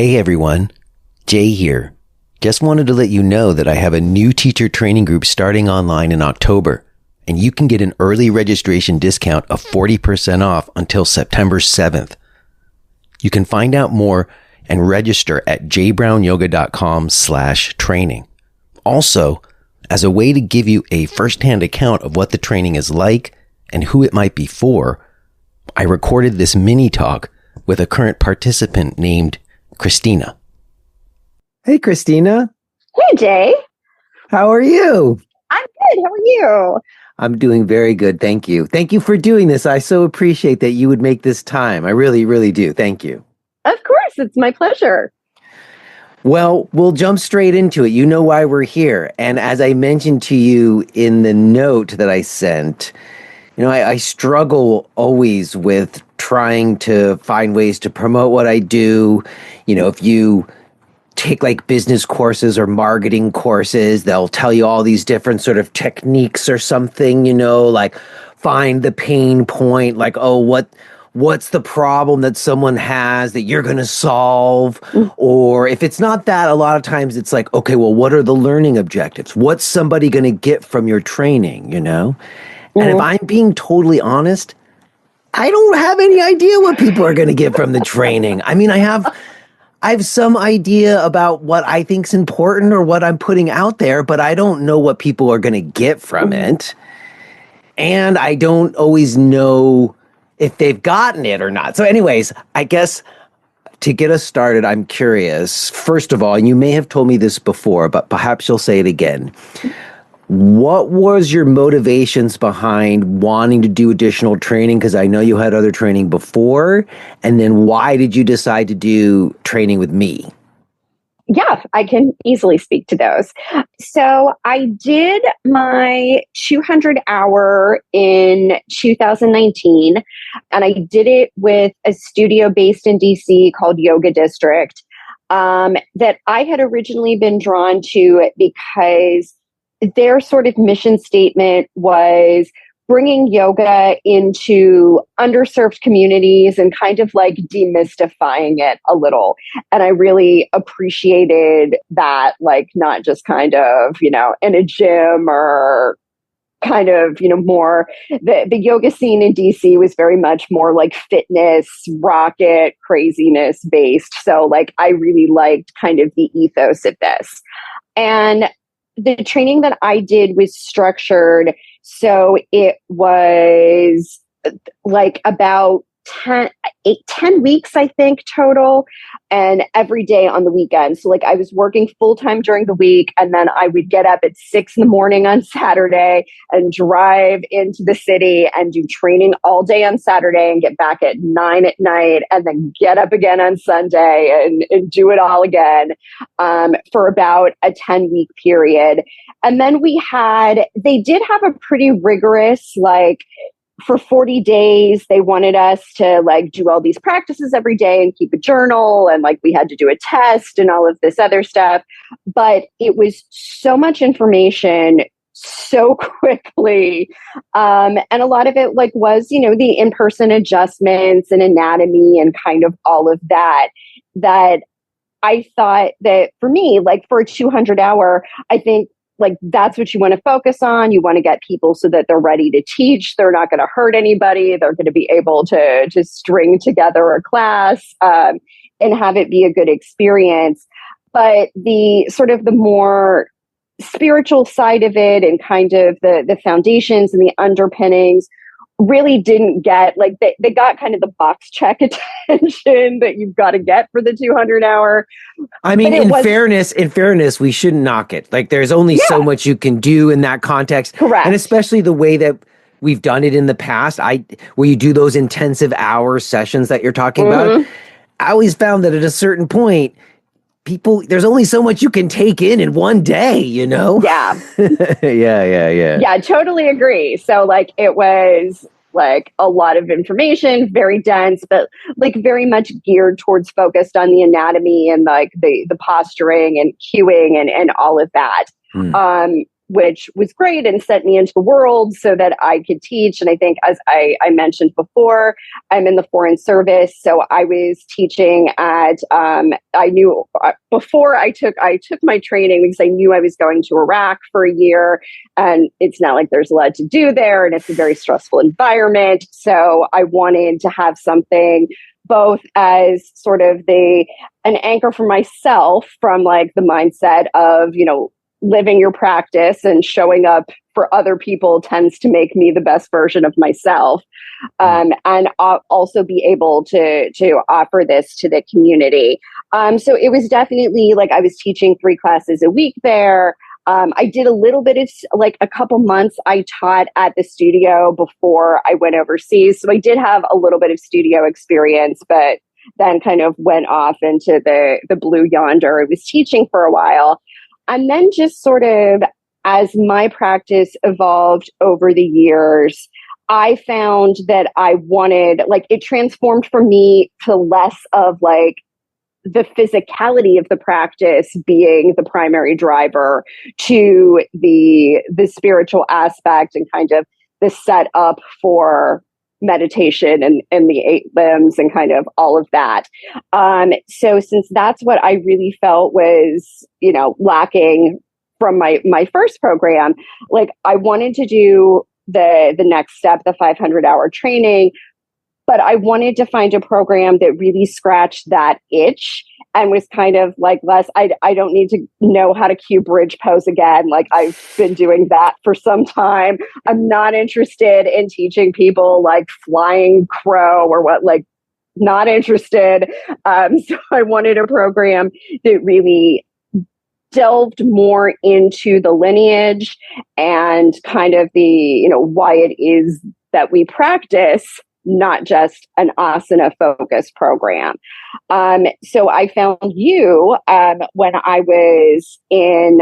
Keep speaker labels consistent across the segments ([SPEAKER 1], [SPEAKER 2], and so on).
[SPEAKER 1] Hey everyone, Jay here. Just wanted to let you know that I have a new teacher training group starting online in October, and you can get an early registration discount of 40% off until September 7th. You can find out more and register at jbrownyoga.com/training. Also, as a way to give you a firsthand account of what the training is like and who it might be for, I recorded this mini talk with a current participant named Christina. Hey, Christina.
[SPEAKER 2] Hey, Jay.
[SPEAKER 1] How are you?
[SPEAKER 2] I'm good. How are you?
[SPEAKER 1] I'm doing very good. Thank you. Thank you for doing this. I so appreciate that you would make this time. I really, really do. Thank you.
[SPEAKER 2] Of course. It's my pleasure.
[SPEAKER 1] Well, we'll jump straight into it. You know why we're here. And as I mentioned to you in the note that I sent, I struggle always with trying to find ways to promote what I do. If you take like business courses or marketing courses, they'll tell you all these different sort of techniques or something, like find the pain point, like, what's the problem that someone has that you're going to solve? Or if it's not that, a lot of times it's like, okay, well, what are the learning objectives? What's somebody going to get from your training, And if I'm being totally honest, I don't have any idea what people are going to get from the training. I mean, I have some idea about what I think's important or what I'm putting out there, but I don't know what people are going to get from it. And I don't always know if they've gotten it or not. So anyways, I guess to get us started, I'm curious, first of all, and you may have told me this before, but perhaps you'll say it again. What was your motivations behind wanting to do additional training? Because I know you had other training before. And then why did you decide to do training with me?
[SPEAKER 2] Yeah, I can easily speak to those. So I did my 200-hour in 2019, and I did it with a studio based in DC called Yoga District, that I had originally been drawn to because their sort of mission statement was bringing yoga into underserved communities and kind of like demystifying it a little. And I really appreciated that, like not just kind of, in a gym or kind of, more the yoga scene in DC was very much more like fitness, rocket, craziness based. So like I really liked kind of the ethos of this. And the training that I did was structured. So it was like about 10 weeks, I think, total, and every day on the weekend. So like I was working full time during the week, and then I would get up at 6 a.m. on Saturday and drive into the city and do training all day on Saturday and get back at 9 at night and then get up again on Sunday and do it all again for about a 10-week period. And then they did have a pretty rigorous, like, for 40 days, they wanted us to like do all these practices every day and keep a journal. And like we had to do a test and all of this other stuff. But it was so much information so quickly. And a lot of it like was, the in-person adjustments and anatomy and kind of all of that I thought that for me, like for a 200-hour, I think like that's what you want to focus on. You want to get people so that they're ready to teach. They're not going to hurt anybody. They're going to be able to just string together a class and have it be a good experience. But the sort of the more spiritual side of it and kind of the foundations and the underpinnings really didn't get like they got kind of the box check attention that you've got to get for the 200-hour.
[SPEAKER 1] I mean, in fairness, we shouldn't knock it. Like there's only so much you can do in that context.
[SPEAKER 2] Correct.
[SPEAKER 1] And especially the way that we've done it in the past, where you do those intensive hour sessions that you're talking about. I always found that at a certain point, there's only so much you can take in one day,
[SPEAKER 2] Yeah. Yeah, totally agree. So like it was like a lot of information, very dense, but like very much geared towards focused on the anatomy and like the posturing and cueing and all of that. which was great and sent me into the world so that I could teach. And I think, as I mentioned before, I'm in the Foreign Service. So I was teaching at, I knew before I took my training, because I knew I was going to Iraq for a year, and it's not like there's a lot to do there, and it's a very stressful environment. So I wanted to have something both as sort of an anchor for myself, from like the mindset of, living your practice and showing up for other people tends to make me the best version of myself. And also be able to offer this to the community. So it was definitely like I was teaching 3 classes a week there. I did a little bit of like a couple months I taught at the studio before I went overseas. So I did have a little bit of studio experience, but then kind of went off into the blue yonder. I was teaching for a while. And then just sort of as my practice evolved over the years, I found that I wanted, like, it transformed for me to less of like the physicality of the practice being the primary driver, to the spiritual aspect and kind of the setup for meditation and the 8 limbs and kind of all of that. So since that's what I really felt was, lacking from my first program, like I wanted to do the next step, the 500-hour training, but I wanted to find a program that really scratched that itch and was kind of like less, I don't need to know how to cue bridge pose again. Like I've been doing that for some time. I'm not interested in teaching people like flying crow or what, like not interested. So I wanted a program that really delved more into the lineage and kind of the, why it is that we practice, not just an asana focused program. So I found you when I was in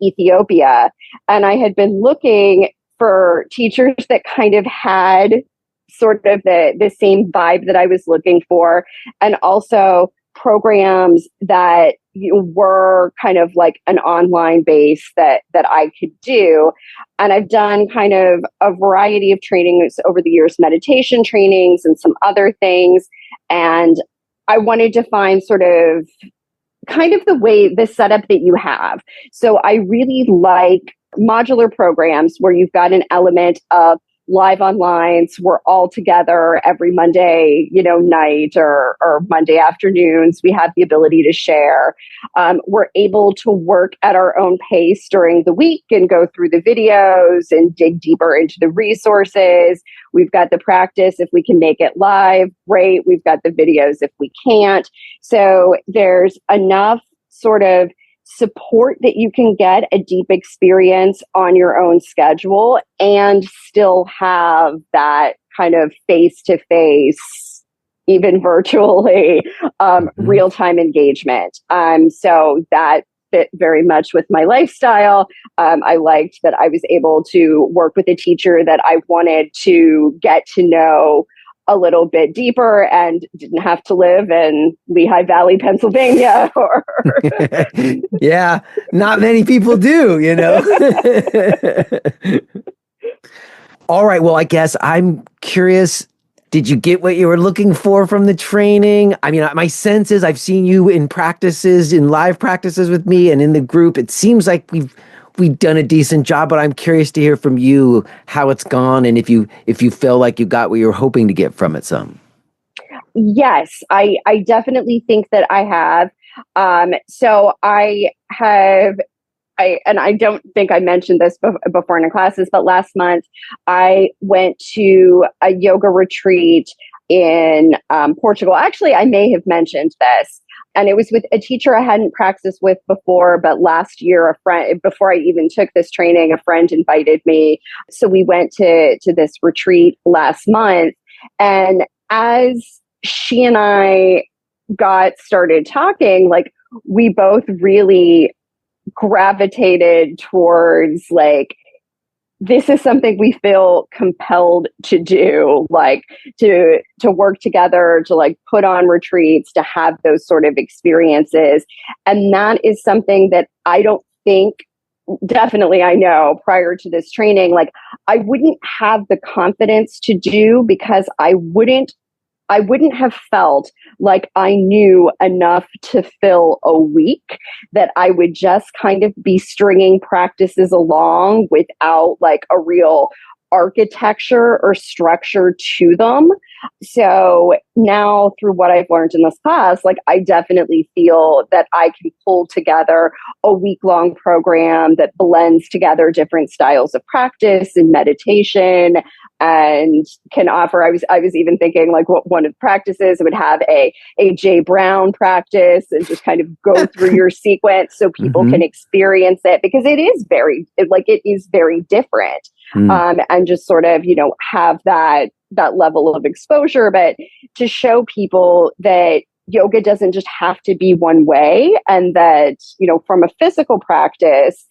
[SPEAKER 2] Ethiopia, and I had been looking for teachers that kind of had sort of the same vibe that I was looking for, and also programs that were kind of like an online base that I could do. And I've done kind of a variety of trainings over the years, meditation trainings and some other things. And I wanted to find sort of kind of the setup that you have. So I really like modular programs where you've got an element of live online. We're all together every Monday, night or Monday afternoons. We have the ability to share. We're able to work at our own pace during the week and go through the videos and dig deeper into the resources. We've got the practice if we can make it live, great. We've got the videos if we can't. So there's enough sort of support that you can get a deep experience on your own schedule and still have that kind of face-to-face, even virtually, real-time engagement. So that fit very much with my lifestyle. I liked that I was able to work with a teacher that I wanted to get to know a little bit deeper and didn't have to live in Lehigh Valley, Pennsylvania.
[SPEAKER 1] Yeah, not many people do, All right. Well, I guess I'm curious. Did you get what you were looking for from the training? I mean, my sense is I've seen you in live practices with me and in the group. It seems like we've done a decent job, but I'm curious to hear from you how it's gone and if you feel like you got what you were hoping to get from it some.
[SPEAKER 2] Yes, I definitely think that I have. So I have, and I don't think I mentioned this before in the classes, but last month I went to a yoga retreat in Portugal. Actually, I may have mentioned this. And it was with a teacher I hadn't practiced with before, but last year, before I even took this training, a friend invited me. So we went to this retreat last month. And as she and I got started talking, like we both really gravitated towards like, this is something we feel compelled to do, like to work together, to like put on retreats, to have those sort of experiences. And that is something that I don't think definitely, I know prior to this training, like I wouldn't have the confidence to do, because I wouldn't have felt like I knew enough to fill a week, that I would just kind of be stringing practices along without like a real architecture or structure to them. So now, through what I've learned in this class, like I definitely feel that I can pull together a week-long program that blends together different styles of practice and meditation, and can offer, I was even thinking like what one of the practices would have a Jay Brown practice, and just kind of go through your sequence so people can experience it, because it is very different. And just sort of, have that level of exposure, but to show people that yoga doesn't just have to be one way, and that, from a physical practice,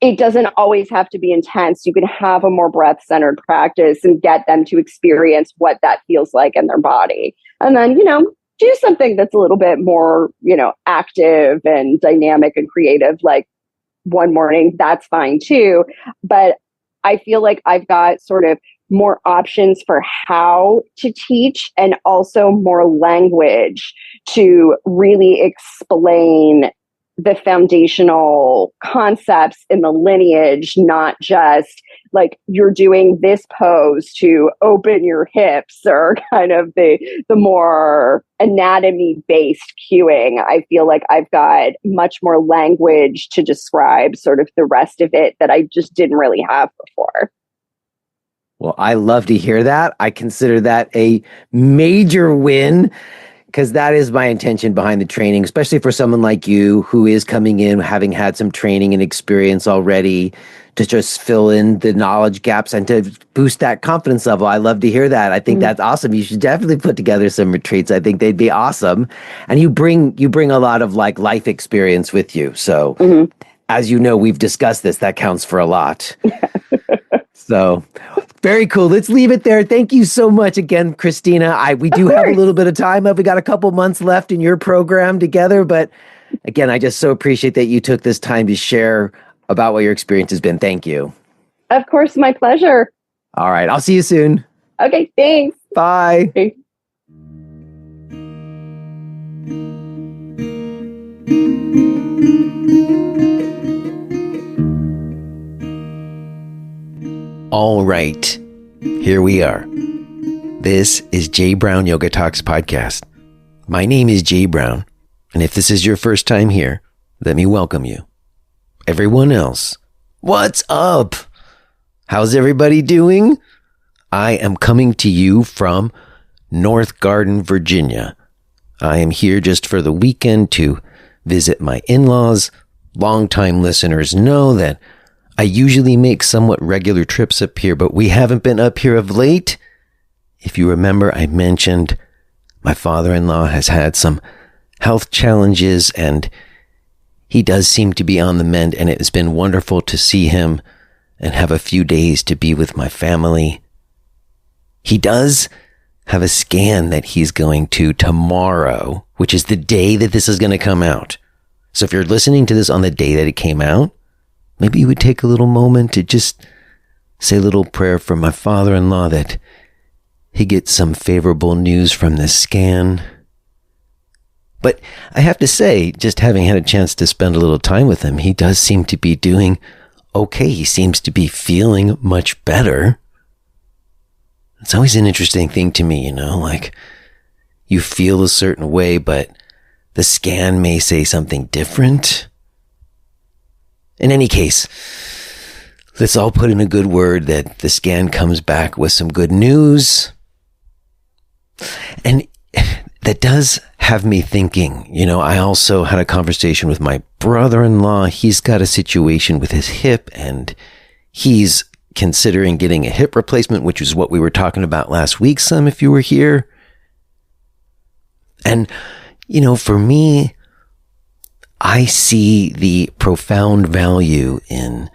[SPEAKER 2] it doesn't always have to be intense. You can have a more breath-centered practice and get them to experience what that feels like in their body. And then, do something that's a little bit more, active and dynamic and creative, like one morning, that's fine too. But I feel like I've got sort of more options for how to teach, and also more language to really explain the foundational concepts in the lineage, not just like you're doing this pose to open your hips, or kind of the more anatomy based cueing. I feel like I've got much more language to describe sort of the rest of it that I just didn't really have before.
[SPEAKER 1] Well, I love to hear that. I consider that a major win, because that is my intention behind the training, especially for someone like you who is coming in having had some training and experience already, to just fill in the knowledge gaps and to boost that confidence level. I love to hear that. I think that's awesome. You should definitely put together some retreats. I think they'd be awesome. And you bring a lot of like life experience with you. So as you know, we've discussed this, that counts for a lot. So very cool. Let's leave it there. Thank you so much again, Christina. We do have a little bit of time. We got a couple months left in your program together. But again, I just so appreciate that you took this time to share about what your experience has been. Thank you.
[SPEAKER 2] Of course, my pleasure.
[SPEAKER 1] All right. I'll see you soon.
[SPEAKER 2] Okay, thanks.
[SPEAKER 1] Bye.
[SPEAKER 2] Okay.
[SPEAKER 3] All right, here we are. This is Jay Brown Yoga Talks podcast. My name is Jay Brown, and if this is your first time here, let me welcome you. Everyone else, what's up? How's everybody doing? I am coming to you from North Garden, Virginia. I am here just for the weekend to visit my in-laws. Longtime listeners know that I usually make somewhat regular trips up here, but we haven't been up here of late. If you remember, I mentioned my father-in-law has had some health challenges, and he does seem to be on the mend, and it has been wonderful to see him and have a few days to be with my family. He does have a scan that he's going to tomorrow, which is the day that this is going to come out. So if you're listening to this on the day that it came out, maybe you would take a little moment to just say a little prayer for my father-in-law that he gets some favorable news from this scan. But I have to say, just having had a chance to spend a little time with him, he does seem to be doing okay. He seems to be feeling much better. It's always an interesting thing to me, like you feel a certain way, but the scan may say something different. In any case, let's all put in a good word that the scan comes back with some good news. And that does have me thinking, I also had a conversation with my brother-in-law. He's got a situation with his hip, and he's considering getting a hip replacement, which is what we were talking about last week, if you were here. And, for me, I see the profound value in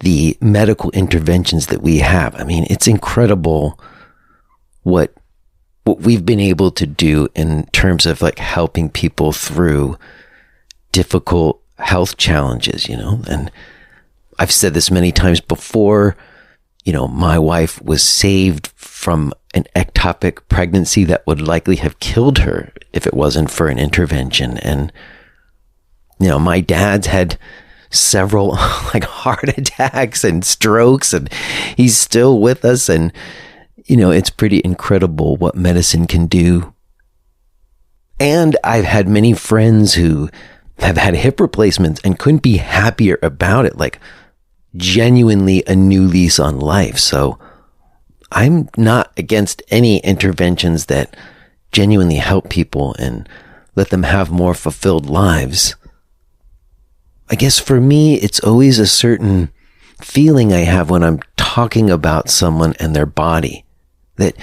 [SPEAKER 3] the medical interventions that we have. I mean, it's incredible what we've been able to do in terms of like helping people through difficult health challenges, and I've said this many times before, my wife was saved from an ectopic pregnancy that would likely have killed her if it wasn't for an intervention. And, my dad's had several like heart attacks and strokes, and he's still with us. And, it's pretty incredible what medicine can do. And I've had many friends who have had hip replacements and couldn't be happier about it. Like genuinely a new lease on life. So I'm not against any interventions that genuinely help people and let them have more fulfilled lives. I guess for me, it's always a certain feeling I have when I'm talking about someone and their body, that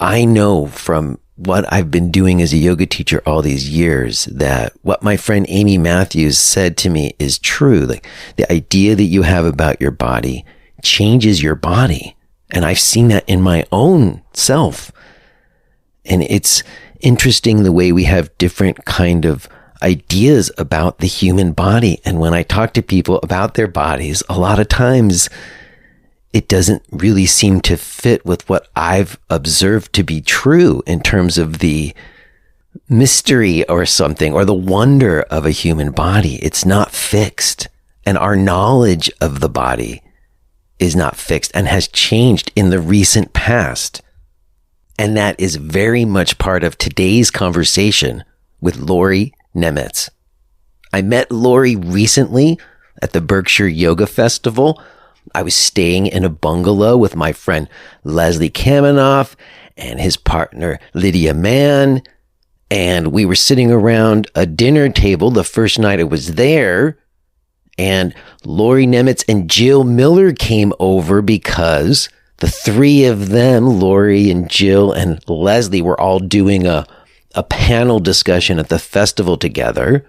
[SPEAKER 3] I know from what I've been doing as a yoga teacher all these years, that what my friend Amy Matthews said to me is true. Like the idea that you have about your body changes your body. And I've seen that in my own self. And it's interesting the way we have different kind of ideas about the human body. And when I talk to people about their bodies, a lot of times it doesn't really seem to fit with what I've observed to be true in terms of the mystery or something, or the wonder of a human body. It's not fixed. And our knowledge of the body is not fixed and has changed in the recent past. And that is very much part of today's conversation with Lauri Nemetz. I met Lauri recently at the Berkshire Yoga Festival. I was staying in a bungalow with my friend Leslie Kamenoff and his partner Lydia Mann. And we were sitting around a dinner table the first night I was there. And Lauri Nemetz and Jill Miller came over because the three of them, Lauri and Jill and Leslie, were all doing a panel discussion at the festival together.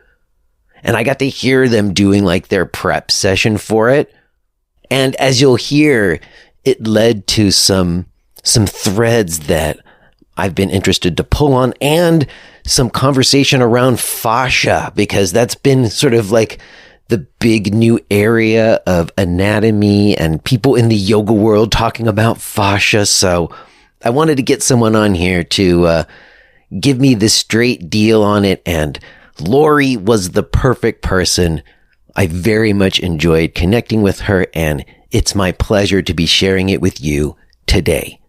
[SPEAKER 3] And I got to hear them doing like their prep session for it. And as you'll hear, it led to some threads that I've been interested to pull on, and some conversation around fascia, because that's been sort of like the big new area of anatomy and people in the yoga world talking about fascia. So I wanted to get someone on here to give me the straight deal on it. And Lauri was the perfect person. I very much enjoyed connecting with her, and it's my pleasure to be sharing it with you today.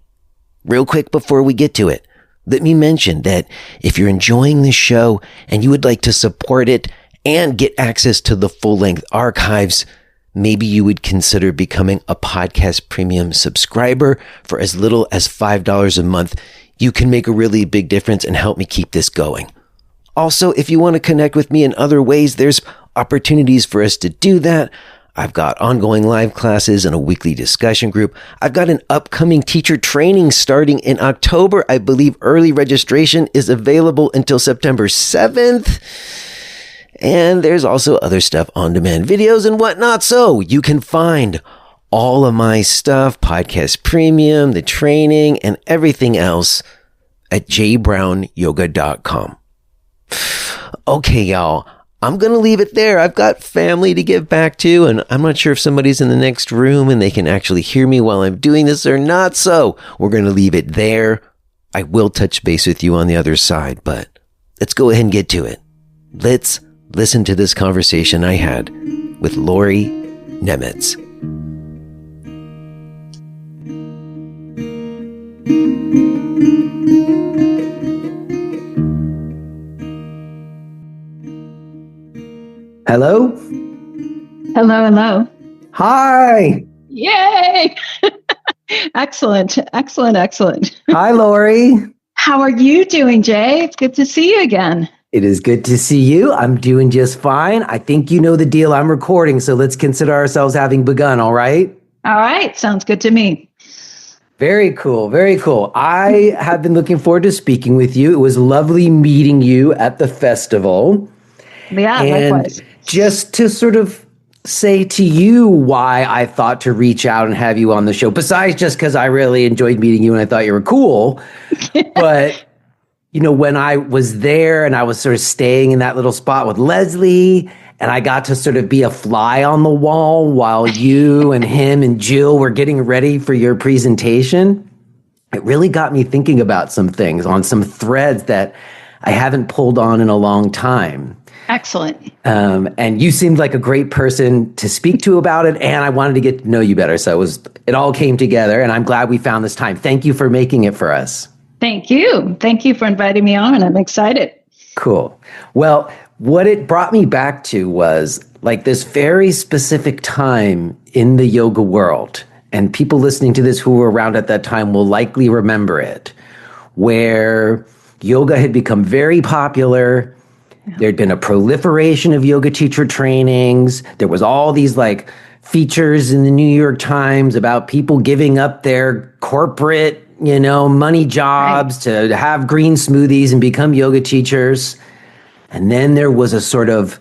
[SPEAKER 3] Real quick before we get to it, let me mention that if you're enjoying this show and you would like to support it and get access to the full-length archives, maybe you would consider becoming a podcast premium subscriber for as little as $5 a month. You can make a really big difference and help me keep this going. Also, if you want to connect with me in other ways, there's opportunities for us to do that. I've got ongoing live classes and a weekly discussion group. I've got an upcoming teacher training starting in October. I believe early registration is available until September 7th. And there's also other stuff, on-demand videos and whatnot. So you can find all of my stuff, Podcast Premium, the training, and everything else at jbrownyoga.com. Okay, y'all, I'm going to leave it there. I've got family to get back to, and I'm not sure if somebody's in the next room and they can actually hear me while I'm doing this or not. So we're going to leave it there. I will touch base with you on the other side, but let's go ahead and get to it. Let's listen to this conversation I had with Lauri Nemetz.
[SPEAKER 1] Hello?
[SPEAKER 4] Hello, hello.
[SPEAKER 1] Hi.
[SPEAKER 4] Yay! Excellent, excellent, excellent.
[SPEAKER 1] Hi, Lauri.
[SPEAKER 4] How are you doing, Jay? It's good to see you again.
[SPEAKER 1] It is good to see you. I'm doing just fine. I think you know the deal. I'm recording, so let's consider ourselves having begun, all right?
[SPEAKER 4] All right, sounds good to me.
[SPEAKER 1] Very cool, very cool. I have been looking forward to speaking with you. It was lovely meeting you at the festival.
[SPEAKER 4] Yeah,
[SPEAKER 1] and
[SPEAKER 4] likewise.
[SPEAKER 1] Just to sort of say to you why I thought to reach out and have you on the show, besides just because I really enjoyed meeting you and I thought you were cool. But, you know, when I was there and I was sort of staying in that little spot with Leslie, And I got to sort of be a fly on the wall while you and him and Jill were getting ready for your presentation. It really got me thinking about some things on some threads that I haven't pulled on in a long time.
[SPEAKER 4] Excellent.
[SPEAKER 1] And you seemed like a great person to speak to about it, and I wanted to get to know you better. So it all came together, and I'm glad we found this time. Thank you for making it for us.
[SPEAKER 4] Thank you. Thank you for inviting me on. I'm excited.
[SPEAKER 1] Cool. Well, what it brought me back to was like this very specific time in the yoga world, and people listening to this who were around at that time will likely remember it, where yoga had become very popular. There'd been a proliferation of yoga teacher trainings. There was all these like features in the New York Times about people giving up their corporate, money jobs to have green smoothies and become yoga teachers. And then there was a sort of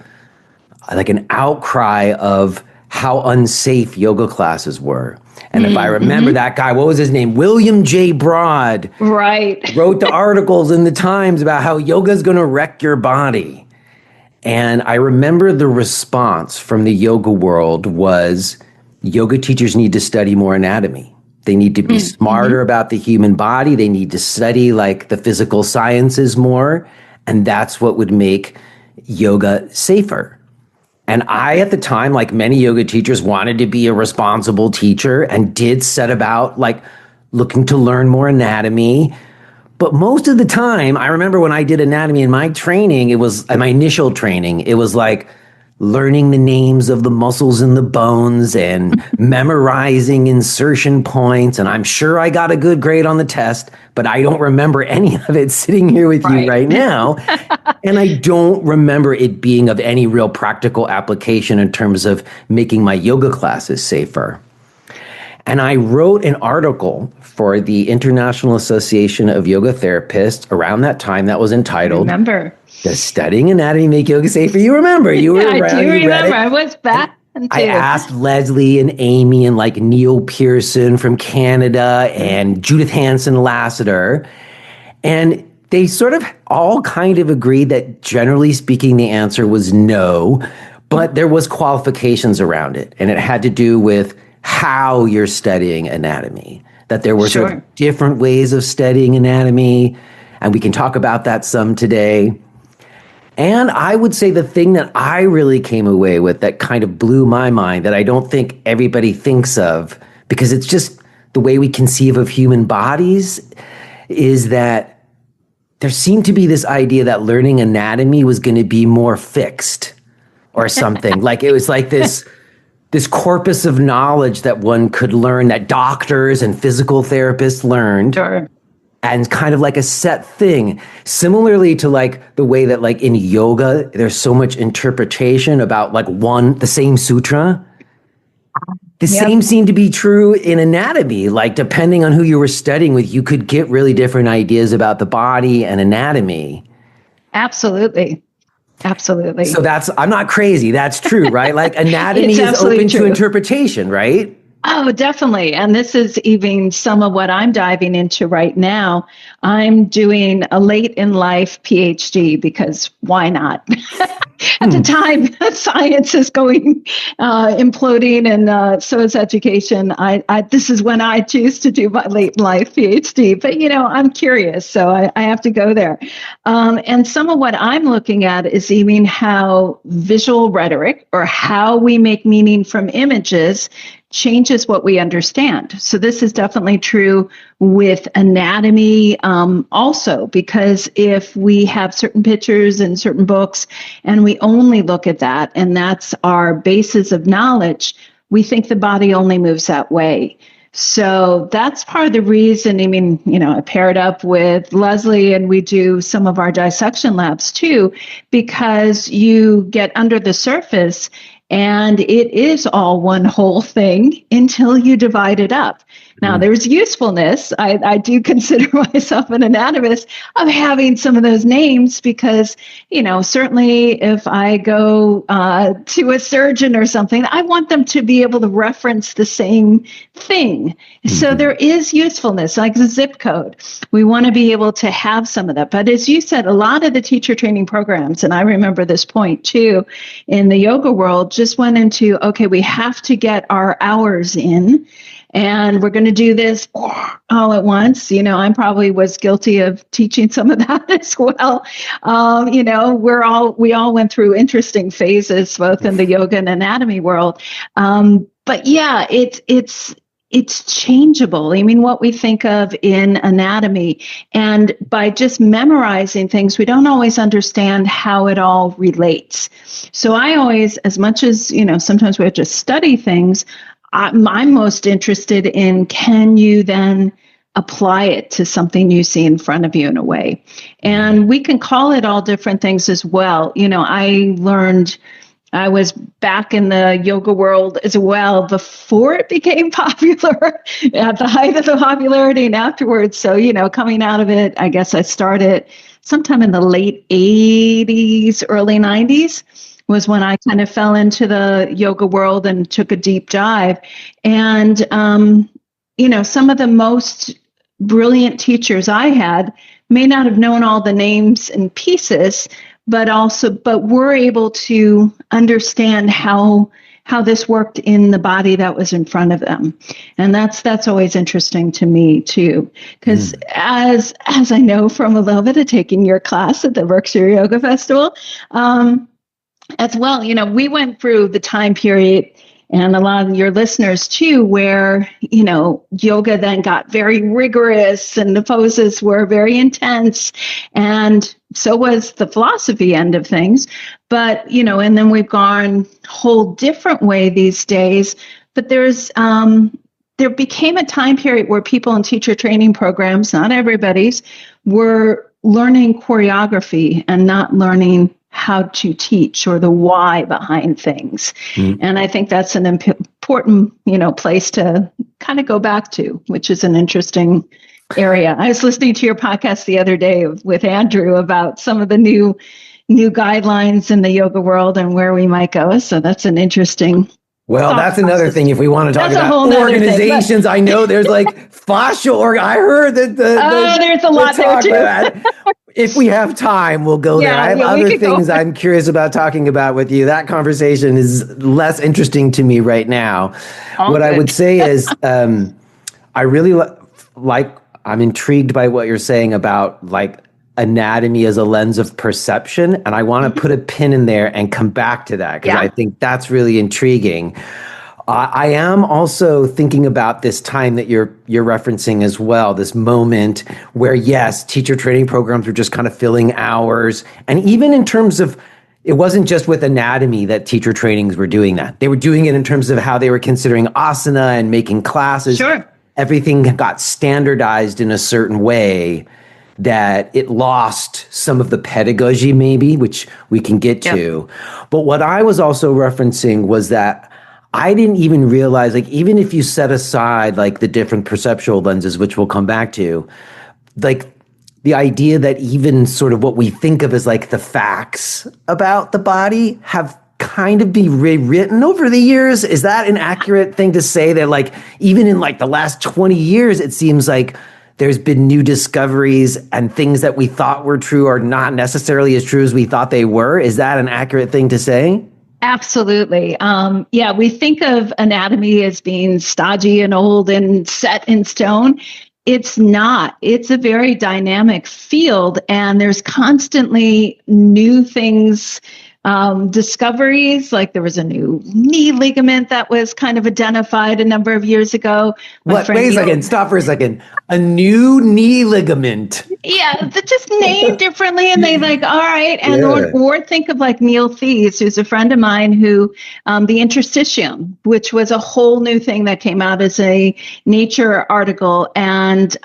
[SPEAKER 1] like an outcry of how unsafe yoga classes were. And if I remember that guy, what was his name? William J. Broad.
[SPEAKER 4] Right.
[SPEAKER 1] Wrote the articles in the Times about how yoga is going to wreck your body. And I remember the response from the yoga world was yoga teachers need to study more anatomy. They need to be smarter about the human body. They need to study like the physical sciences more. And that's what would make yoga safer. And I, at the time, like many yoga teachers, wanted to be a responsible teacher and did set about like looking to learn more anatomy. But most of the time, I remember when I did anatomy in my training, it was my initial training, it was like learning the names of the muscles and the bones and memorizing insertion points. And I'm sure I got a good grade on the test, but I don't remember any of it sitting here with you right now. And I don't remember it being of any real practical application in terms of making my yoga classes safer. And I wrote an article for the International Association of Yoga Therapists around that time that was entitled, Does Studying Anatomy Make Yoga Safer? You remember, you were around.
[SPEAKER 4] I do remember. I was back.
[SPEAKER 1] I asked Leslie and Amy and like Neil Pearson from Canada and Judith Hansen Lassiter. And they sort of all kind of agreed that generally speaking, the answer was no, but there was qualifications around it. And it had to do with how you're studying anatomy, that there were sort of different ways of studying anatomy. And we can talk about that some today. And I would say the thing that I really came away with that kind of blew my mind that I don't think everybody thinks of, because it's just the way we conceive of human bodies, is that there seemed to be this idea that learning anatomy was going to be more fixed or something. Like it was like this corpus of knowledge that one could learn, that doctors and physical therapists learned. And kind of like a set thing. Similarly to like the way that like in yoga, there's so much interpretation about like the same sutra. The same seemed to be true in anatomy. Like depending on who you were studying with, you could get really different ideas about the body and anatomy.
[SPEAKER 4] Absolutely. Absolutely.
[SPEAKER 1] So I'm not crazy. That's true, right? Like anatomy is open to interpretation, right?
[SPEAKER 4] Oh, definitely. And this is even some of what I'm diving into right now. I'm doing a late in life PhD because why not? At the time, science is going imploding, and so is education. This is when I choose to do my late in life PhD. But I'm curious, so I have to go there. And some of what I'm looking at is even how visual rhetoric, or how we make meaning from images, changes what we understand. So this is definitely true with anatomy also, because if we have certain pictures in certain books and we only look at that, and that's our basis of knowledge, we think the body only moves that way. So that's part of the reason. I mean, I paired up with Leslie and we do some of our dissection labs too, because you get under the surface and it is all one whole thing until you divide it up. Now, there's usefulness. I do consider myself an anatomist of having some of those names because, certainly if I go to a surgeon or something, I want them to be able to reference the same thing. So there is usefulness, like the zip code. We want to be able to have some of that. But as you said, a lot of the teacher training programs, and I remember this point too, in the yoga world, just went into, okay, we have to get our hours in. And we're going to do this all at once. I probably was guilty of teaching some of that as well. We all went through interesting phases, both in the yoga and anatomy world. But yeah, it's changeable. I mean, what we think of in anatomy, and by just memorizing things, we don't always understand how it all relates. So I always, as much as, sometimes we have to study things, I'm most interested in, can you then apply it to something you see in front of you in a way? And we can call it all different things as well. I was back in the yoga world as well before it became popular, at the height of the popularity and afterwards. So, coming out of it, I guess I started sometime in the late 80s, early 90s. Was when I kind of fell into the yoga world and took a deep dive. And, some of the most brilliant teachers I had may not have known all the names and pieces, but were able to understand how this worked in the body that was in front of them. And that's always interesting to me too, because as I know from a little bit of taking your class at the Berkshire Yoga Festival, as well, we went through the time period, and a lot of your listeners too, where, yoga then got very rigorous and the poses were very intense. And so was the philosophy end of things. But, and then we've gone a whole different way these days. But there became a time period where people in teacher training programs, not everybody's, were learning choreography and not learning how to teach or the why behind things. And I think that's an important, place to kind of go back to, which is an interesting area. I was listening to your podcast the other day with Andrew about some of the new guidelines in the yoga world and where we might go. So that's an interesting.
[SPEAKER 1] Well, that's another thing. If we want to talk about organizations, I know there's like fascial. I heard that
[SPEAKER 2] there's a lot there too.
[SPEAKER 1] If we have time, we'll go there. I have other things I'm curious about talking about with you. That conversation is less interesting to me right now. What I would say is I really I'm intrigued by what you're saying about like anatomy as a lens of perception. And I want to put a pin in there and come back to that because I think that's really intriguing. I am also thinking about this time that you're referencing as well, this moment where, yes, teacher training programs were just kind of filling hours. And even in terms of, it wasn't just with anatomy that teacher trainings were doing that. They were doing it in terms of how they were considering asana and making classes. Sure. Everything got standardized in a certain way that it lost some of the pedagogy maybe, which we can get to. But what I was also referencing was that I didn't even realize, like, even if you set aside like the different perceptual lenses, which we'll come back to, like the idea that even sort of what we think of as like the facts about the body have kind of been rewritten over the years. Is that an accurate thing to say, that like even in like the last 20 years, it seems like there's been new discoveries and things that we thought were true are not necessarily as true as we thought they were? Is that an accurate thing to say?
[SPEAKER 4] Absolutely. We think of anatomy as being stodgy and old and set in stone. It's not. It's a very dynamic field, and there's constantly new things, discoveries. Like there was a new knee ligament that was kind of identified a number of years ago.
[SPEAKER 1] Wait a second. Stop for a second. A new knee ligament.
[SPEAKER 4] Yeah, they're just named differently, and they like, all right. And or think of like Neil Thies, who's a friend of mine, who the interstitium, which was a whole new thing that came out as a Nature article, and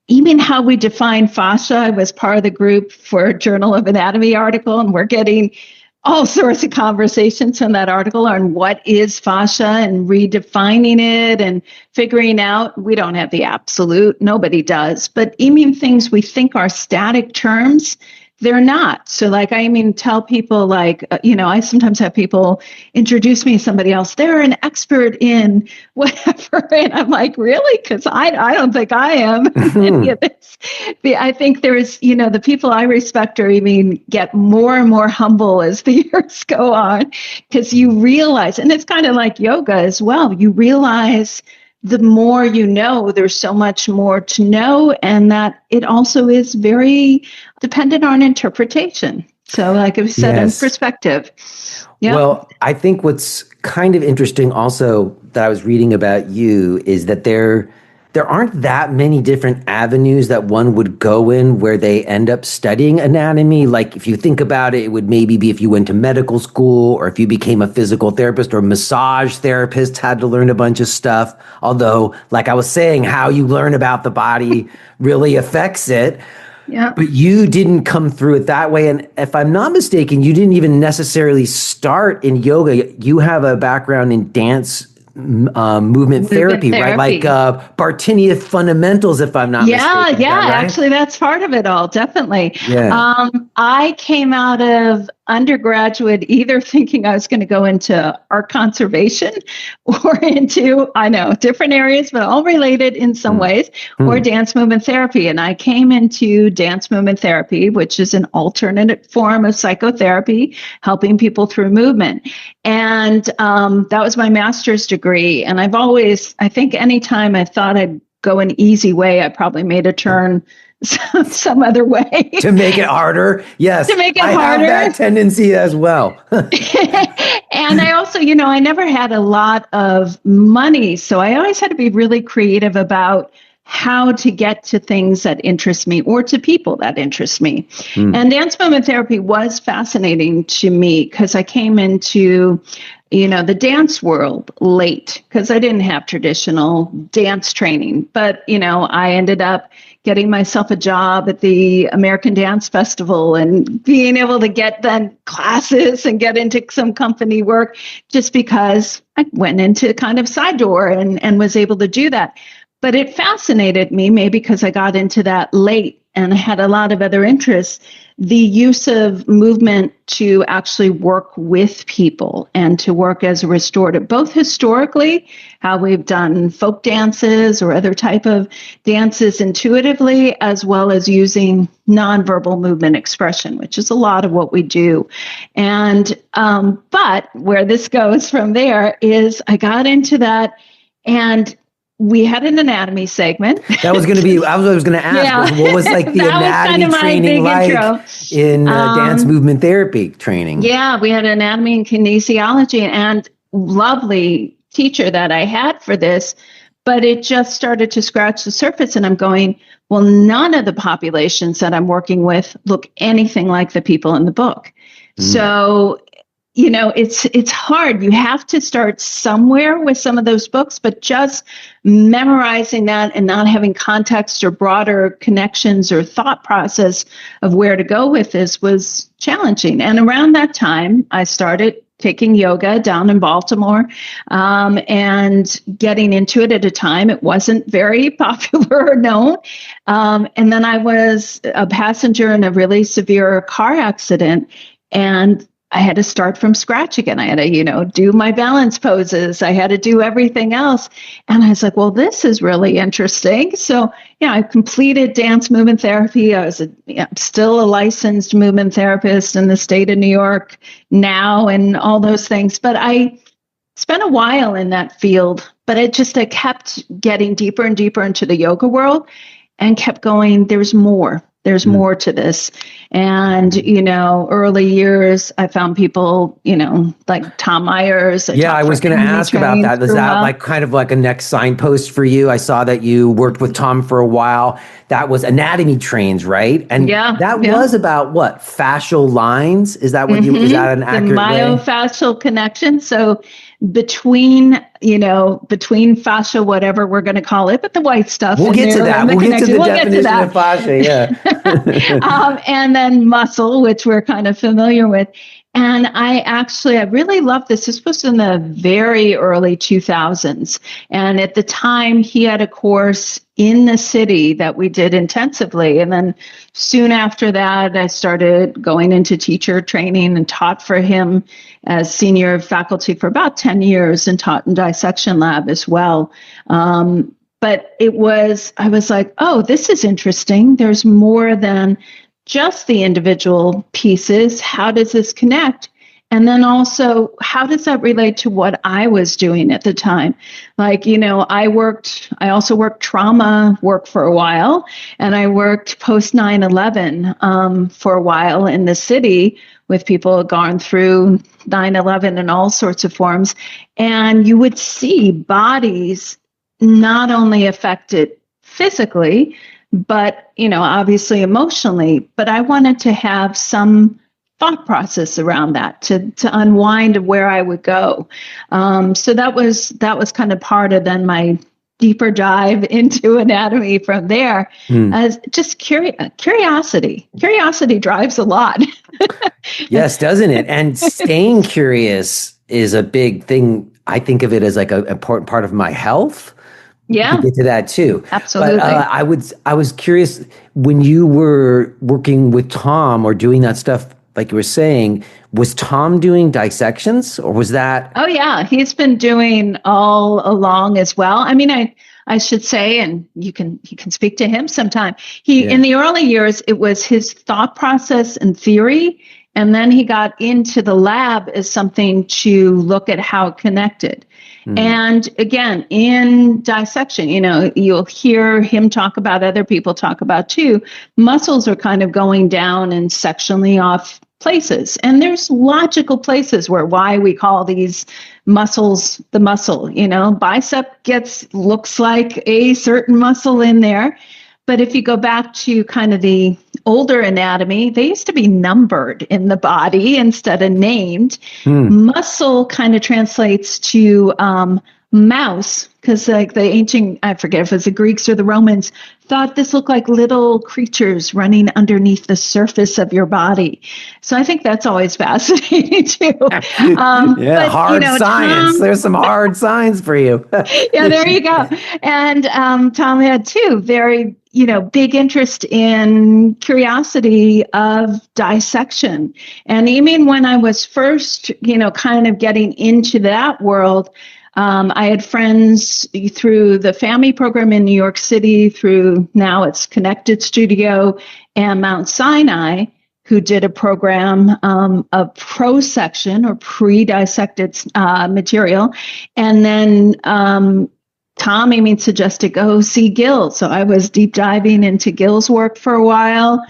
[SPEAKER 4] even how we define fascia. I was part of the group for a Journal of Anatomy article, and we're getting all sorts of conversations from that article on what is fascia and redefining it and figuring out. We don't have the absolute, nobody does, but even things we think are static terms, they're not. So like, I mean, tell people like, I sometimes have people introduce me to somebody else. They're an expert in whatever. And I'm like, really? Because I don't think I am in any of this. I think there's, the people I respect are even get more and more humble as the years go on, because you realize, and it's kind of like yoga as well, you realize the more you know, there's so much more to know, and that it also is very dependent on interpretation. So like I said, in perspective. Yep.
[SPEAKER 1] Well, I think what's kind of interesting also that I was reading about you is that there aren't that many different avenues that one would go in where they end up studying anatomy. Like if you think about it, it would maybe be if you went to medical school or if you became a physical therapist or massage therapist, had to learn a bunch of stuff. Although, like I was saying, how you learn about the body really affects it.
[SPEAKER 4] Yeah.
[SPEAKER 1] But you didn't come through it that way. And if I'm not mistaken, you didn't even necessarily start in yoga. You have a background in dance movement therapy, right? Like Bartinia fundamentals, if I'm not mistaken.
[SPEAKER 4] Yeah,
[SPEAKER 1] right?
[SPEAKER 4] Actually, that's part of it all, definitely.
[SPEAKER 1] Yeah.
[SPEAKER 4] I came out of undergraduate either thinking I was going to go into art conservation or into, I know, different areas, but all related in some ways, or dance movement therapy. And I came into dance movement therapy, which is an alternate form of psychotherapy, helping people through movement. And that was my master's degree. And I've always, I think anytime I thought I'd go an easy way, I probably made a turn some other way.
[SPEAKER 1] To make it harder. Yes.
[SPEAKER 4] To make it
[SPEAKER 1] harder. I have that tendency as well.
[SPEAKER 4] And I also, I never had a lot of money. So I always had to be really creative about how to get to things that interest me or to people that interest me. And dance movement therapy was fascinating to me because I came into the dance world late because I didn't have traditional dance training. But, I ended up getting myself a job at the American Dance Festival and being able to get then classes and get into some company work just because I went into kind of side door and was able to do that. But it fascinated me, maybe because I got into that late and I had a lot of other interests, the use of movement to actually work with people and to work as a restorative, both historically, how we've done folk dances or other type of dances intuitively, as well as using nonverbal movement expression, which is a lot of what we do. And, but where this goes from there is I got into that and we had an anatomy segment.
[SPEAKER 1] That was going to be, I was going to ask, what was like the anatomy training like in dance movement therapy training?
[SPEAKER 4] Yeah, we had anatomy and kinesiology and lovely teacher that I had for this, but it just started to scratch the surface and I'm going, well, none of the populations that I'm working with look anything like the people in the book. So it's hard. You have to start somewhere with some of those books, but just memorizing that and not having context or broader connections or thought process of where to go with this was challenging. And around that time, I started taking yoga down in Baltimore and getting into it at a time. It wasn't very popular or known. And then I was a passenger in a really severe car accident and I had to start from scratch again. I had to, do my balance poses. I had to do everything else. And I was like, well, this is really interesting. So, I completed dance movement therapy. I was still a licensed movement therapist in the state of New York now and all those things. But I spent a while in that field, but I kept getting deeper and deeper into the yoga world and kept going, there's more. There's more to this. And, early years, I found people, like Tom Myers.
[SPEAKER 1] I was going to ask about that. Is that like kind of like a next signpost for you? I saw that you worked with Tom for a while. That was anatomy trains, right? And that was about what? Fascial lines? Is that what is that an accurate
[SPEAKER 4] myofascial connection. So between, between fascia, whatever we're going to call it, but the white stuff.
[SPEAKER 1] We'll get to that. We'll get to the definition of fascia.
[SPEAKER 4] Yeah. And then muscle, which we're kind of familiar with. And I really love this. This was in the very early 2000s. And at the time, he had a course in the city that we did intensively. And then soon after that, I started going into teacher training and taught for him as senior faculty for about 10 years and taught in dissection lab as well. But I was like, oh, this is interesting. There's more than just the individual pieces. How does this connect? And then also, how does that relate to what I was doing at the time? Like, I also worked trauma work for a while, and I worked post 9/11 for a while in the city with people who had gone through 9/11 in all sorts of forms. And you would see bodies not only affected physically, but, obviously emotionally. But I wanted to have some thought process around that to unwind of where I would go. So that was kind of part of then my deeper dive into anatomy from there. As just curiosity. Curiosity drives a lot.
[SPEAKER 1] Yes, doesn't it? And staying curious is a big thing. I think of it as like an important part of my health.
[SPEAKER 4] Yeah,
[SPEAKER 1] we get to that too.
[SPEAKER 4] Absolutely.
[SPEAKER 1] But I was curious, when you were working with Tom or doing that stuff, like you were saying, was Tom doing dissections, or was that?
[SPEAKER 4] Oh yeah, he's been doing all along as well. I mean, I should say, and you can speak to him sometime. In the early years, it was his thought process and theory, and then he got into the lab as something to look at how it connected. And again, in dissection, you'll hear him talk about, other people talk about too, muscles are kind of going down and sectionally off places. And there's logical places why we call these muscles the muscle. Bicep looks like a certain muscle in there. But if you go back to kind of the older anatomy, they used to be numbered in the body instead of named. Muscle kind of translates to mouse, because like the ancient, I forget if it was the Greeks or the Romans, thought this looked like little creatures running underneath the surface of your body. So I think that's always fascinating too.
[SPEAKER 1] Hard science. There's some hard science for you.
[SPEAKER 4] Yeah, there you go. And Tom had too very big interest in curiosity of dissection. And even when I was first, kind of getting into that world, I had friends through the FAMI program in New York City, through now it's Connected Studio and Mount Sinai, who did a program of pro-section or pre-dissected material. And then Tom suggested go see Gil. So I was deep diving into Gil's work for a while.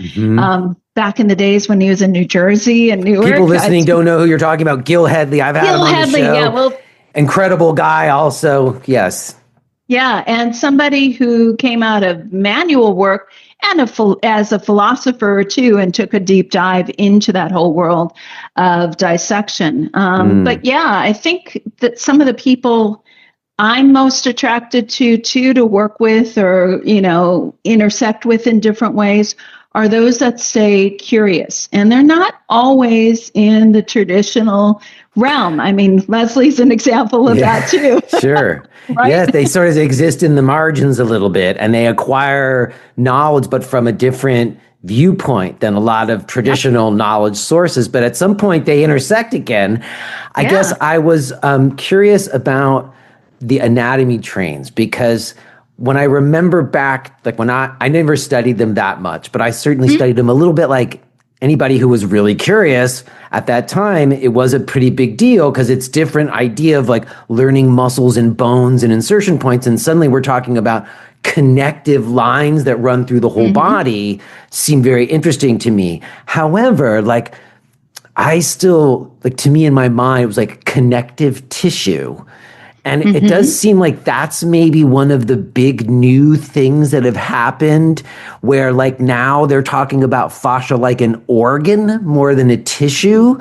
[SPEAKER 4] Back in the days when he was in New Jersey and Newark.
[SPEAKER 1] People listening don't know who you're talking about. Gil Headley. I've had him on the show.
[SPEAKER 4] Yeah, well,
[SPEAKER 1] incredible guy also. Yes.
[SPEAKER 4] Yeah. And somebody who came out of manual work and as a philosopher too, and took a deep dive into that whole world of dissection. But yeah, I think that some of the people I'm most attracted to work with or, intersect with in different ways are those that stay curious. And they're not always in the traditional realm. I mean, Leslie's an example of that too.
[SPEAKER 1] Sure. Right? Yes, they sort of exist in the margins a little bit, and they acquire knowledge, but from a different viewpoint than a lot of traditional knowledge sources. But at some point they intersect again. I guess I was curious about the anatomy trains, because when I remember back, like when I never studied them that much, but I certainly studied them a little bit. Like anybody who was really curious at that time, it was a pretty big deal, because it's different idea of like learning muscles and bones and insertion points. And suddenly we're talking about connective lines that run through the whole body. Seemed very interesting to me. However, like I still, like to me in my mind, it was like connective tissue. And it does seem like that's maybe one of the big new things that have happened, where like now they're talking about fascia like an organ more than a tissue.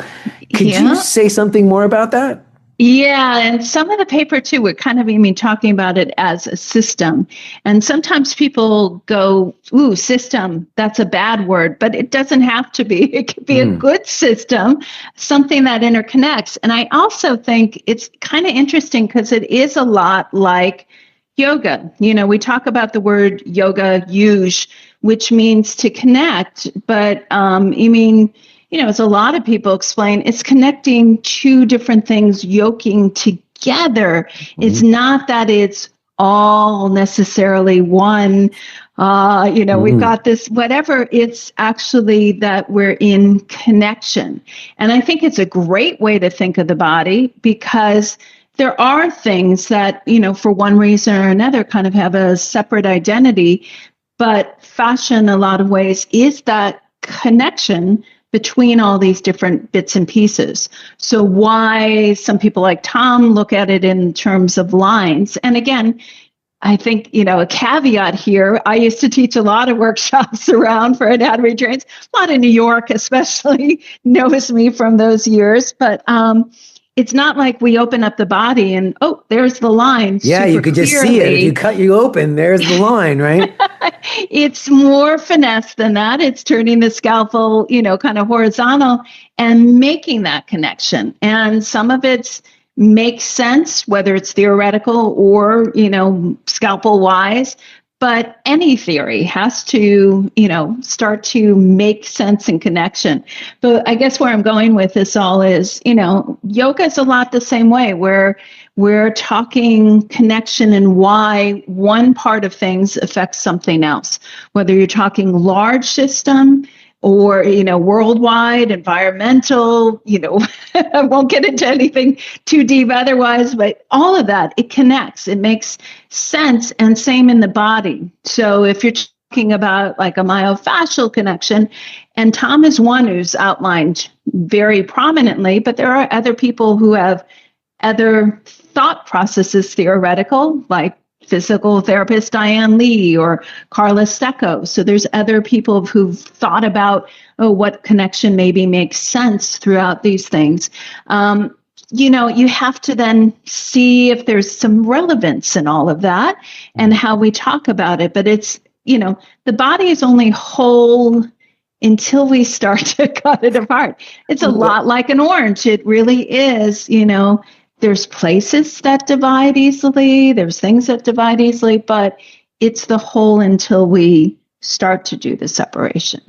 [SPEAKER 1] Could you say something more about that?
[SPEAKER 4] Yeah, and some of the paper too, we're kind of even talking about it as a system. And sometimes people go, ooh, system, that's a bad word, but it doesn't have to be. It could be a good system, something that interconnects. And I also think it's kind of interesting because it is a lot like yoga. You know, we talk about the word yoga, yuj, which means to connect, but as a lot of people explain, it's connecting two different things, yoking together. It's not that it's all necessarily one. We've got this, whatever. It's actually that we're in connection. And I think it's a great way to think of the body because there are things that, for one reason or another kind of have a separate identity. But fascia, in a lot of ways, is that connection between all these different bits and pieces. So why some people like Tom look at it in terms of lines. And again, I think, a caveat here, I used to teach a lot of workshops around for anatomy trains. A lot of New York especially knows me from those years. But it's not like we open up the body and, oh, there's the line.
[SPEAKER 1] Yeah, you could just see it. If you cut you open, there's the line, right?
[SPEAKER 4] It's more finesse than that. It's turning the scalpel, kind of horizontal and making that connection. And some of it makes sense, whether it's theoretical or, scalpel wise. But any theory has to, start to make sense and connection. But I guess where I'm going with this all is, yoga is a lot the same way, where we're talking connection and why one part of things affects something else, whether you're talking large system or, worldwide, environmental, I won't get into anything too deep otherwise, but all of that, it connects, it makes sense, and same in the body. So if you're talking about like a myofascial connection, and Tom is one who's outlined very prominently, but there are other people who have other thought processes theoretical, like physical therapist Diane Lee or Carla Stecco. So there's other people who've thought about, what connection maybe makes sense throughout these things. You have to then see if there's some relevance in all of that and how we talk about it. But it's, the body is only whole until we start to cut it apart. It's a lot like an orange. It really is, there's places that divide easily, there's things that divide easily, but it's the whole until we start to do the separation.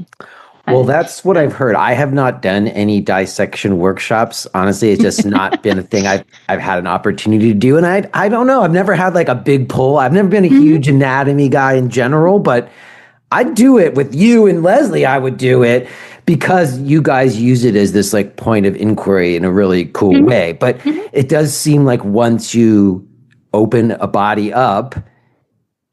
[SPEAKER 1] Well, that's what I've heard. I have not done any dissection workshops. Honestly, it's just not been a thing I've had an opportunity to do. And I don't know. I've never had like a big pull. I've never been a huge anatomy guy in general, but I'd do it with you and Leslie. I would do it because you guys use it as this like point of inquiry in a really cool way. But it does seem like once you open a body up,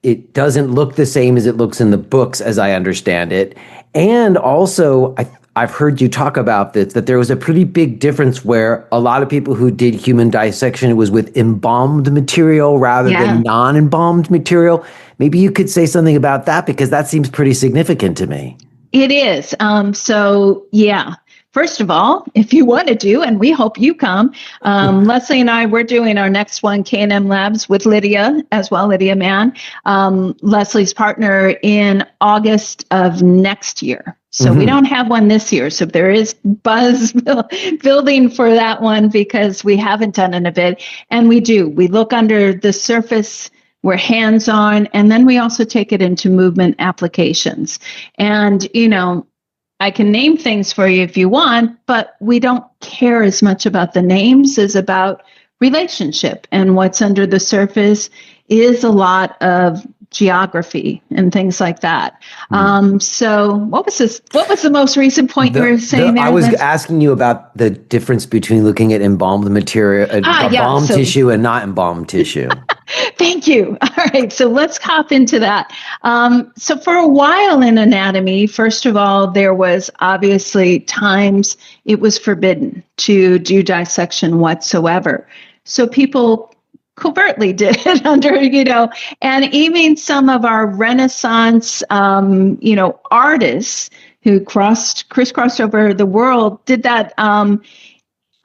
[SPEAKER 1] it doesn't look the same as it looks in the books, as I understand it. And also, I've heard you talk about this, that there was a pretty big difference where a lot of people who did human dissection, it was with embalmed material rather than non-embalmed material. Maybe you could say something about that because that seems pretty significant to me.
[SPEAKER 4] It is. First of all, if you want to do, and we hope you come, Leslie and I, we're doing our next one, K&M Labs, with Lydia as well, Lydia Mann, Leslie's partner, in August of next year. So we don't have one this year. So there is buzz building for that one because we haven't done it a bit. And we look under the surface. We're hands-on, and then we also take it into movement applications. And, I can name things for you if you want, but we don't care as much about the names as about relationship. And what's under the surface is a lot of geography and things like that. So what was the most recent point you were saying there?
[SPEAKER 1] I was asking you about the difference between looking at embalmed material, embalmed tissue and not embalmed tissue.
[SPEAKER 4] Thank you. All right. So let's hop into that. So for a while in anatomy, first of all, there was obviously times it was forbidden to do dissection whatsoever. So people covertly did it under, and even some of our Renaissance, artists who crisscrossed over the world did that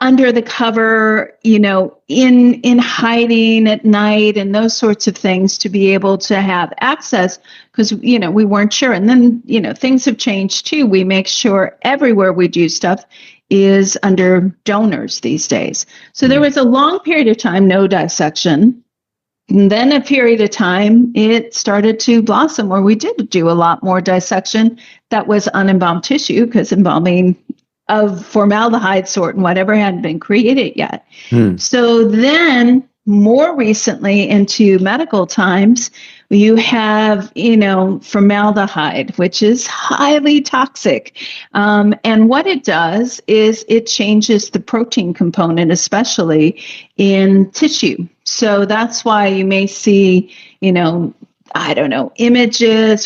[SPEAKER 4] under the cover, in hiding at night and those sorts of things to be able to have access because, we weren't sure. And then, things have changed too. We make sure everywhere we do stuff is under donors these days. So there was a long period of time, no dissection. And then a period of time, it started to blossom where we did do a lot more dissection that was unembalmed tissue because embalming of formaldehyde sort and whatever hadn't been created yet. So then more recently into medical times, you have, formaldehyde, which is highly toxic. And what it does is it changes the protein component, especially in tissue. So that's why you may see, images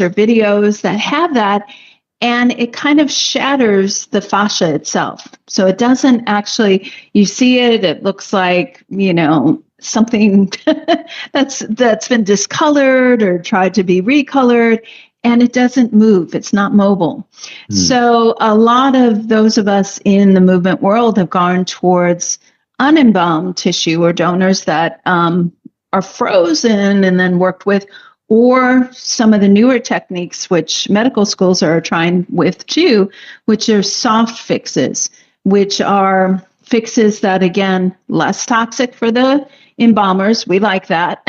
[SPEAKER 4] or videos that have that. And it kind of shatters the fascia itself. So it doesn't actually, you see it, it looks like, something that's been discolored or tried to be recolored, and it doesn't move. It's not mobile. So a lot of those of us in the movement world have gone towards unembalmed tissue or donors that are frozen and then worked with, or some of the newer techniques, which medical schools are trying with too, which are soft fixes, which are fixes that, again, less toxic for the embalmers. We like that.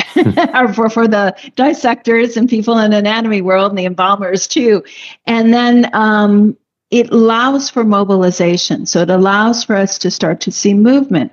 [SPEAKER 4] or for the dissectors and people in the anatomy world and the embalmers too. And then it allows for mobilization. So it allows for us to start to see movement.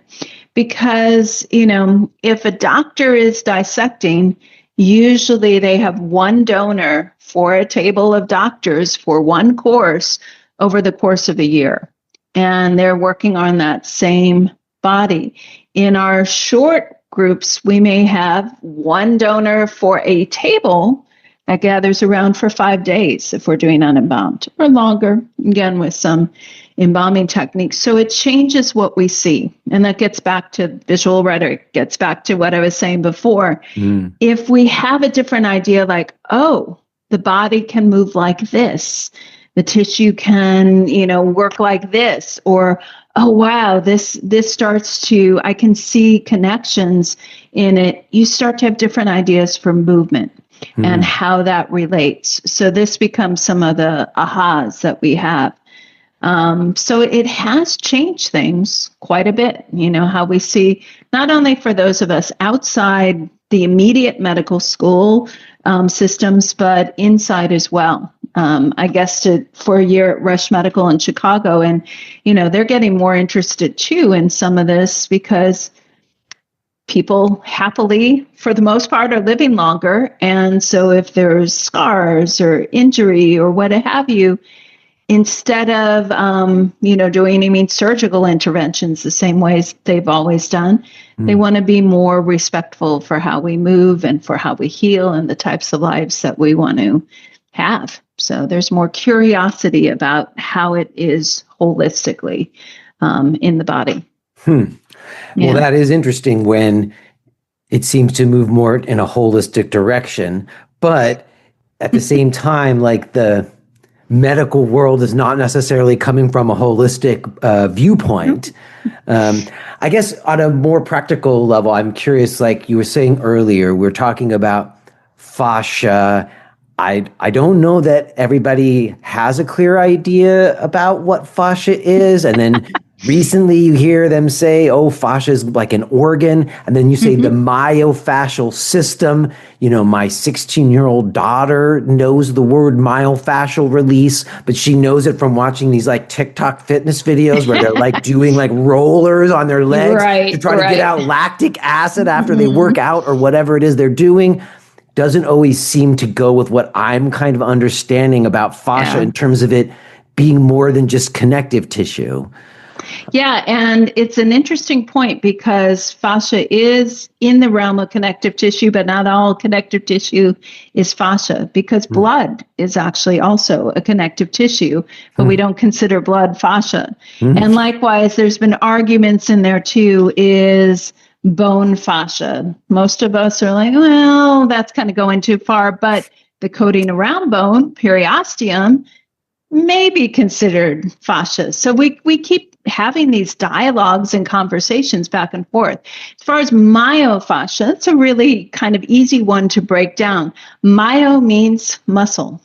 [SPEAKER 4] Because, if a doctor is dissecting, usually they have one donor for a table of doctors for one course over the course of a year. And they're working on that same body. In our short groups, we may have one donor for a table that gathers around for 5 days if we're doing unembalmed, or longer, again, with some embalming techniques. So it changes what we see. And that gets back to visual rhetoric, gets back to what I was saying before. If we have a different idea, like, oh, the body can move like this, the tissue can, work like this, or, oh, wow, this starts to, I can see connections in it. You start to have different ideas for movement and how that relates. So this becomes some of the ahas that we have. So it has changed things quite a bit, how we see, not only for those of us outside the immediate medical school systems, but inside as well. I guess for a year at Rush Medical in Chicago, and, they're getting more interested too in some of this because people happily, for the most part, are living longer. And so if there's scars or injury or what have you, instead of, doing surgical interventions the same ways they've always done, they want to be more respectful for how we move and for how we heal and the types of lives that we want to have. So there's more curiosity about how it is holistically in the body.
[SPEAKER 1] Well, that is interesting when it seems to move more in a holistic direction, but at the same time, like the medical world is not necessarily coming from a holistic viewpoint. I guess on a more practical level, I'm curious, like you were saying earlier, we're talking about fascia. I don't know that everybody has a clear idea about what fascia is. And then recently you hear them say, oh, fascia is like an organ. And then you say the myofascial system. My 16-year-old daughter knows the word myofascial release, but she knows it from watching these like TikTok fitness videos where they're like doing like rollers on their legs to try to get out lactic acid after they work out or whatever it is they're doing. Doesn't always seem to go with what I'm kind of understanding about fascia in terms of it being more than just connective tissue.
[SPEAKER 4] Yeah, and it's an interesting point because fascia is in the realm of connective tissue, but not all connective tissue is fascia because blood is actually also a connective tissue, but we don't consider blood fascia. And likewise, there's been arguments in there too, is bone fascia. Most of us are like, well, that's kind of going too far, but the coating around bone, periosteum, may be considered fascia. So we keep having these dialogues and conversations back and forth. As far as myofascia, it's a really kind of easy one to break down. Myo means muscle.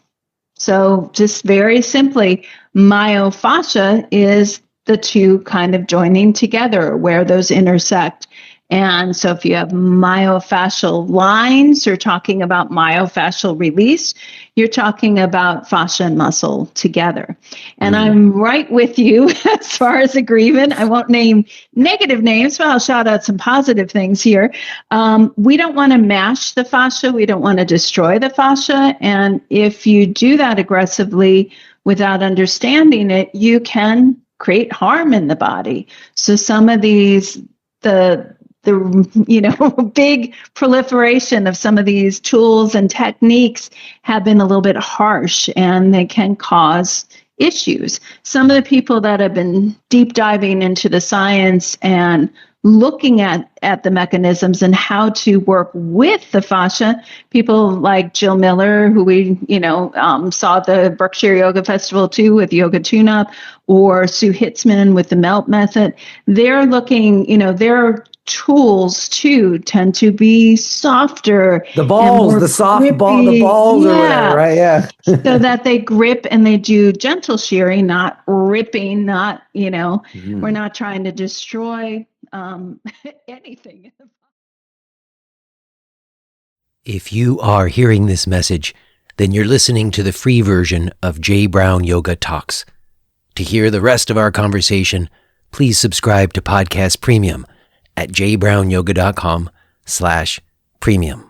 [SPEAKER 4] So just very simply, myofascia is the two kind of joining together where those intersect. And so if you have myofascial lines, you're talking about myofascial release. You're talking about fascia and muscle together. And I'm right with you as far as agreement. I won't name negative names, but I'll shout out some positive things here. We don't want to mash the fascia. We don't want to destroy the fascia. And if you do that aggressively without understanding it, you can create harm in the body. So some of these, the big proliferation of some of these tools and techniques have been a little bit harsh, and they can cause issues. Some of the people that have been deep diving into the science and looking at the mechanisms and how to work with the fascia, people like Jill Miller, who we saw the Berkshire Yoga Festival too with Yoga Tune-Up, or Sue Hitzman with the Melt Method, they're looking, their tools too tend to be softer.
[SPEAKER 1] The balls, the soft ball, the balls or whatever, right? Yeah.
[SPEAKER 4] So that they grip and they do gentle shearing, not ripping, not, we're not trying to destroy anything.
[SPEAKER 3] If you are hearing this message, then you're listening to the free version of J. Brown Yoga Talks. To hear the rest of our conversation, please subscribe to Podcast Premium at jbrownyoga.com/premium.